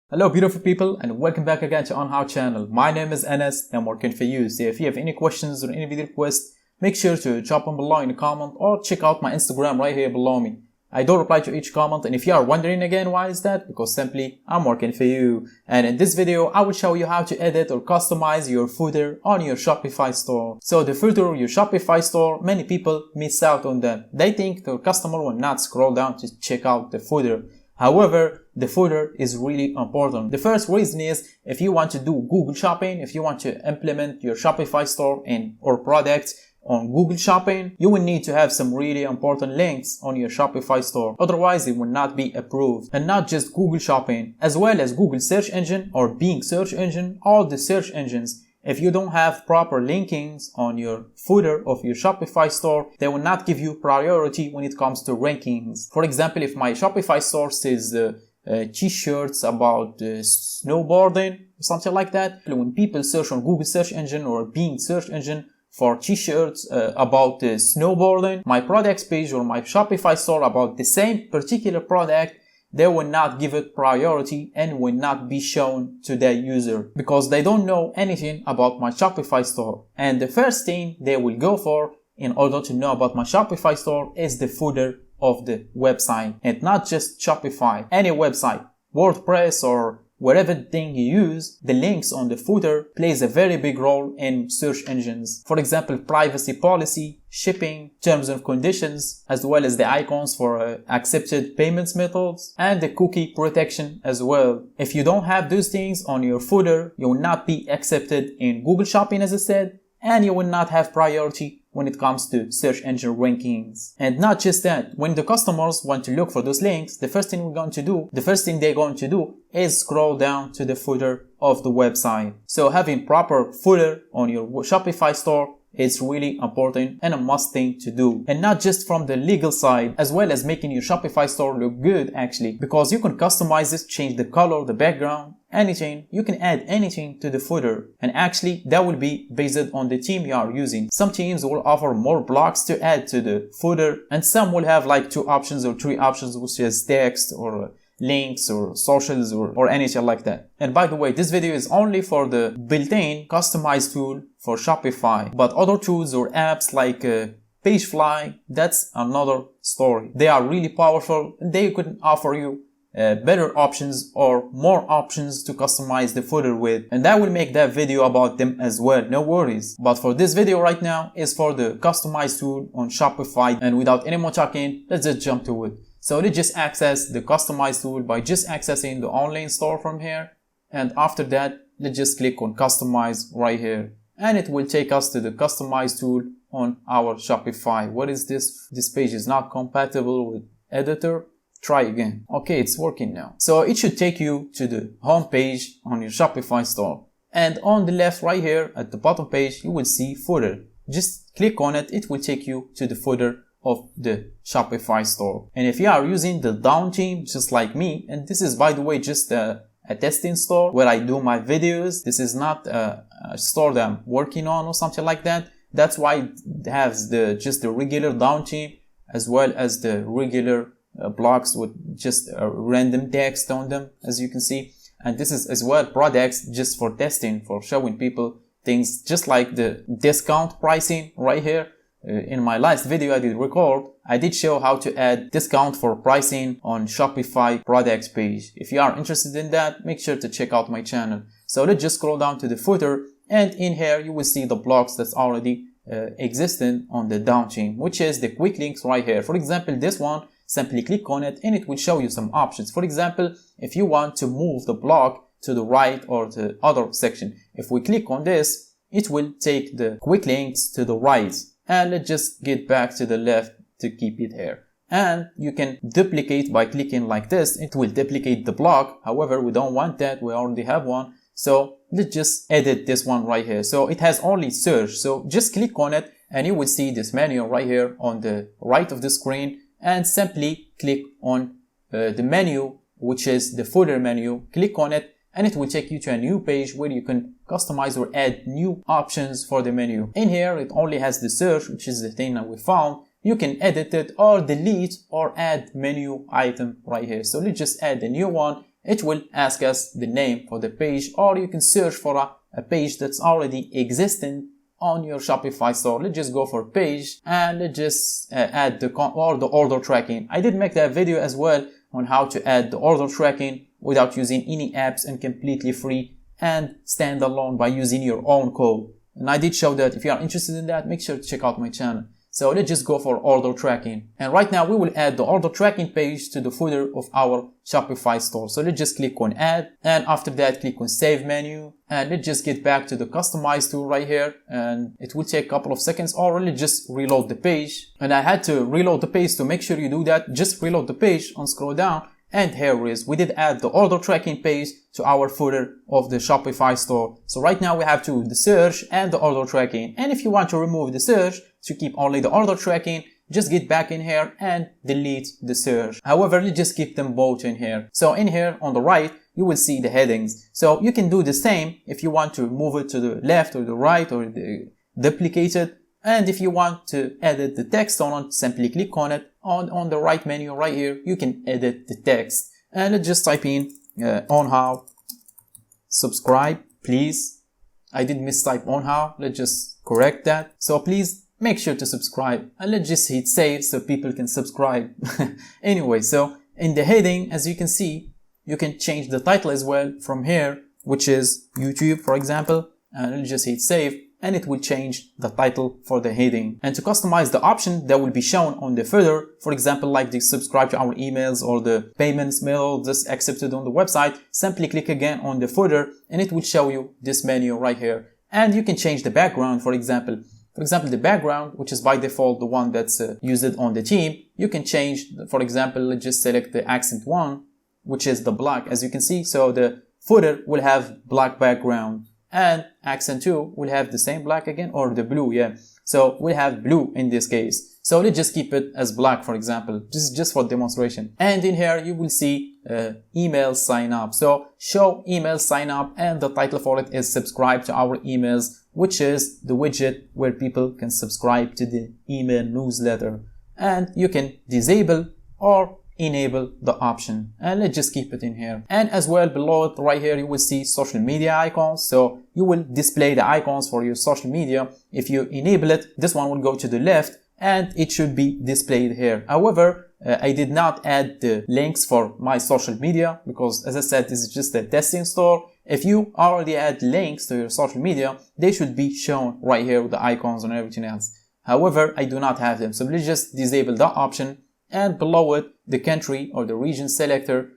Hello beautiful people and welcome back again to On How channel. My name is Anas and I'm working for you. So if you have any questions or any video requests, make sure to drop them below in the comment or check out my Instagram right here below me. I do reply to each comment, and if you are wondering again why is that, because simply I'm working for you. And in this video I will show you how to edit or customize your footer on your Shopify store. So the footer your Shopify store, many people miss out on that. They think the customer will not scroll down to check out the footer. However, the footer is really important. The first reason is if you want to do Google Shopping, if you want to implement your Shopify store or products on Google Shopping, you will need to have some really important links on your Shopify store. Otherwise, it will not be approved. And not just Google Shopping, as well as Google search engine or Bing search engine, all the search engines. If you don't have proper linkings on your footer of your Shopify store, they will not give you priority when it comes to rankings. For example, if my Shopify store says t-shirts about snowboarding or something like that, when people search on Google search engine or Bing search engine for t-shirts about snowboarding, my products page or my Shopify store about the same particular product, they will not give it priority and will not be shown to their user because they don't know anything about my Shopify store. And the first thing they will go for in order to know about my Shopify store is the footer of the website, and not just Shopify, any website, WordPress or whatever thing you use. The links on the footer plays a very big role in search engines. For example, privacy policy, shipping, terms and conditions, as well as the icons for accepted payments methods, and the cookie protection as well. If you don't have those things on your footer, you will not be accepted in Google Shopping, as I said, and you will not have priority when it comes to search engine rankings. And not just that, when the customers want to look for those links, the first thing they're going to do is scroll down to the footer of the website. So having proper footer on your Shopify store is really important and a must thing to do. And not just from the legal side, as well as making your Shopify store look good actually, because you can customize this, change the color, the background, anything. You can add anything to the footer, and actually that will be based on the theme you are using. Some themes will offer more blocks to add to the footer, and some will have like 2 options or 3 options, which is text or links or socials or anything like that. And by the way, this video is only for the built-in customized tool for Shopify, but other tools or apps like Pagefly, that's another story. They are really powerful. They could offer you better options or more options to customize the footer with, and I will make that video about them as well, no worries. But for this video right now is for the customized tool on Shopify, and without any more talking, let's just jump to it. So let's just access the customized tool by just accessing the online store from here, and after that let's just click on customize right here, and it will take us to the customized tool on our Shopify. What is this? This page is not compatible with editor. Try again. Okay, it's working now. So it should take you to the home page on your Shopify store, and on the left right here at the bottom page you will see footer. Just click on it, it will take you to the footer of the Shopify store. And if you are using the down theme just like me, and this is by the way just a testing store where I do my videos, this is not a store that I'm working on or something like that. That's why it has just the regular down theme as well as the regular blocks with just random text on them, as you can see. And this is as well products just for testing, for showing people things, just like the discount pricing right here. In my last video I did record, I did show how to add discount for pricing on Shopify products page. If you are interested in that, make sure to check out my channel. So let's just scroll down to the footer, and in here you will see the blocks that's already existing on the down theme, which is the quick links right here. For example, this one, simply click on it and it will show you some options. For example, if you want to move the block to the right or the other section, if we click on this, it will take the quick links to the right. And let's just get back to the left to keep it here. And you can duplicate by clicking like this. It will duplicate the block. However, we don't want that. We already have one. So let's just edit this one right here. So it has only search. So just click on it and you will see this menu right here on the right of the screen. And simply click on the menu, which is the footer menu. Click on it and it will take you to a new page where you can customize or add new options for the menu. In here it only has the search, which is the thing that we found. You can edit it or delete or add menu item right here. So let's just add a new one it will ask us the name for the page, or you can search for a page that's already existing on your Shopify store. Let's just go for page and let's just add the order tracking. I did make that video as well on how to add the order tracking without using any apps and completely free and stand alone by using your own code. And I did show that. If you are interested in that, make sure to check out my channel. So let's just go for order tracking. And right now we will add the order tracking page to the footer of our Shopify store. So let's just click on add, and after that click on save menu, and let's just get back to the customize tool right here, and it will take a couple of seconds, or let's just reload the page. And I had to reload the page. To make sure you do that, just reload the page and scroll down. And here it is. We did add the order tracking page to our footer of the Shopify store. So right now we have the search and the order tracking. And if you want to remove the search to keep only the order tracking, just get back in here and delete the search. However, you just keep them both in here. So in here on the right, you will see the headings. So you can do the same if you want to move it to the left or the right or duplicate it. And if you want to edit the text on it, simply click on it. On the right menu right here, you can edit the text. And let's just type in on how subscribe, please. I did mistype on how. Let's just correct that. So please make sure to subscribe. And let's just hit save so people can subscribe. Anyway, so in the heading, as you can see, you can change the title as well from here, which is YouTube, for example. And let's just hit save, and it will change the title for the heading. And to customize the option that will be shown on the footer, for example, like the subscribe to our emails or the payments mail that's accepted on the website, simply click again on the footer and it will show you this menu right here. And you can change the background, for example. The background, which is by default the one that's used on the theme, you can change, for example, let's just select the accent one, which is the black, as you can see. So the footer will have black background. And accent 2 will have the same black again, or the blue, yeah. So we'll have blue in this case. So let's just keep it as black, for example, just for demonstration. And in here you will see email sign up. So show email sign up, and the title for it is subscribe to our emails, which is the widget where people can subscribe to the email newsletter. And you can disable or enable the option, and let's just keep it in here. And as well below it right here you will see social media icons. So you will display the icons for your social media. If you enable it, this one will go to the left and it should be displayed here. However, I did not add the links for my social media because, as I said, this is just a testing store. If you already add links to your social media, they should be shown right here with the icons and everything else. However, I do not have them, so let's just disable that option. And below it, the country or the region selector,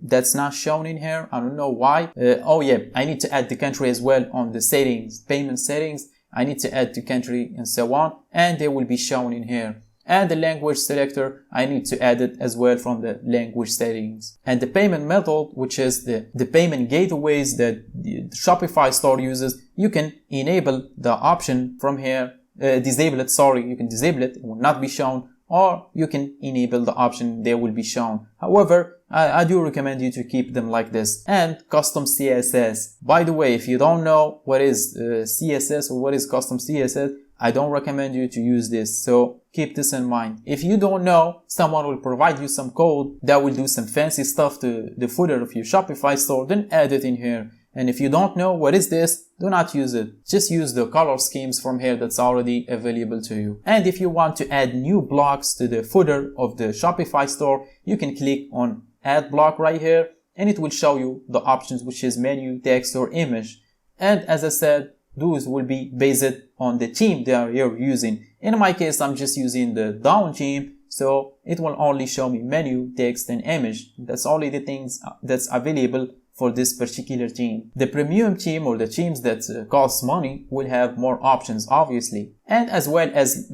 that's not shown in here. I don't know why. Oh yeah, I need to add the country as well on the settings, payment settings. I need to add the country and so on, and they will be shown in here. And the language selector, I need to add it as well from the language settings. And the payment method, which is the payment gateways that the Shopify store uses, you can enable the option from here, disable it, sorry, you can disable it, it will not be shown. Or you can enable the option, they will be shown. However, I do recommend you to keep them like this. And custom CSS. By the way, if you don't know what is CSS or what is custom CSS, I don't recommend you to use this. So keep this in mind. If you don't know, someone will provide you some code that will do some fancy stuff to the footer of your Shopify store, then add it in here. And if you don't know what is this, do not use it. Just use the color schemes from here that's already available to you. And if you want to add new blocks to the footer of the Shopify store, you can click on add block right here and it will show you the options, which is menu, text or image. And as I said, those will be based on the theme that you're using. In my case, I'm just using the down theme, so it will only show me menu, text and image. That's only the things that's available for this particular theme. The premium theme or the themes that cost money will have more options, obviously. And as well as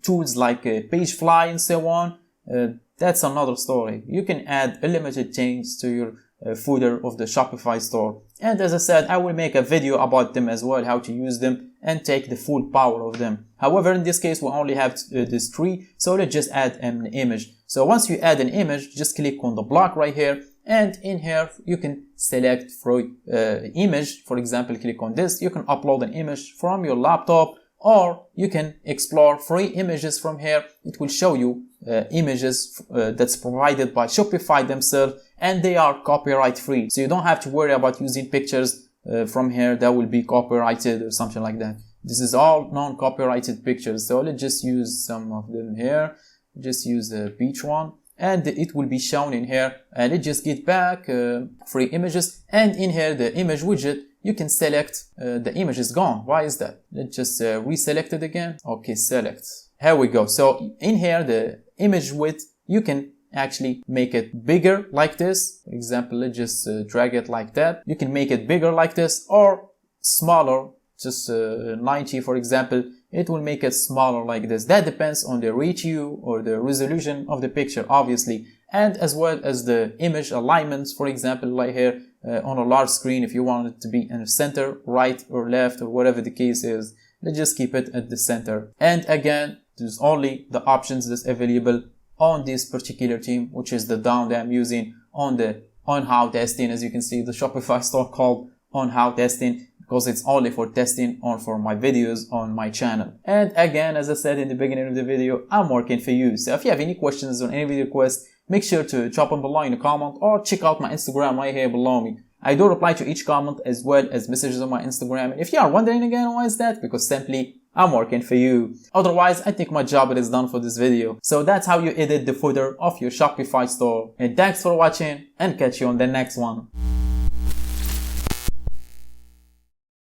tools like Pagefly and so on, that's another story. You can add unlimited things to your footer of the Shopify store. And as I said, I will make a video about them as well, how to use them and take the full power of them. However, in this case, we only have this tree, so let's just add an image. So once you add an image, just click on the block right here. And in here, you can select for image. For example, click on this. You can upload an image from your laptop, or you can explore free images from here. It will show you images that's provided by Shopify themselves, and they are copyright free. So you don't have to worry about using pictures from here that will be copyrighted or something like that. This is all non-copyrighted pictures. So let's just use some of them here. Just use the beach one, and it will be shown in here. And let's just get back free images, and in here the image widget, you can select the image is gone. Why is that? Let's just reselect it again. Okay, select. Here we go. So in here the image width, you can actually make it bigger like this. For example, let's just drag it like that. You can make it bigger like this, or smaller, just 90 for example. It will make it smaller like this. That depends on the ratio or the resolution of the picture, obviously, and as well as the image alignments. For example, like here on a large screen, if you want it to be in the center, right or left, or whatever the case is, let's just keep it at the center. And again, there's only the options that's available on this particular theme, which is the DOM that I'm using on how testing. As you can see, the Shopify store called on how testing, because it's only for testing or for my videos on my channel. And again, as I said in the beginning of the video, I'm working for you. So if you have any questions or any video requests, make sure to drop them below in the comment, or check out my Instagram right here below me. I do reply to each comment as well as messages on my Instagram. And if you are wondering again why is that, because simply I'm working for you. Otherwise, I think my job is done for this video. So that's how you edit the footer of your Shopify store. And thanks for watching, and catch you on the next one.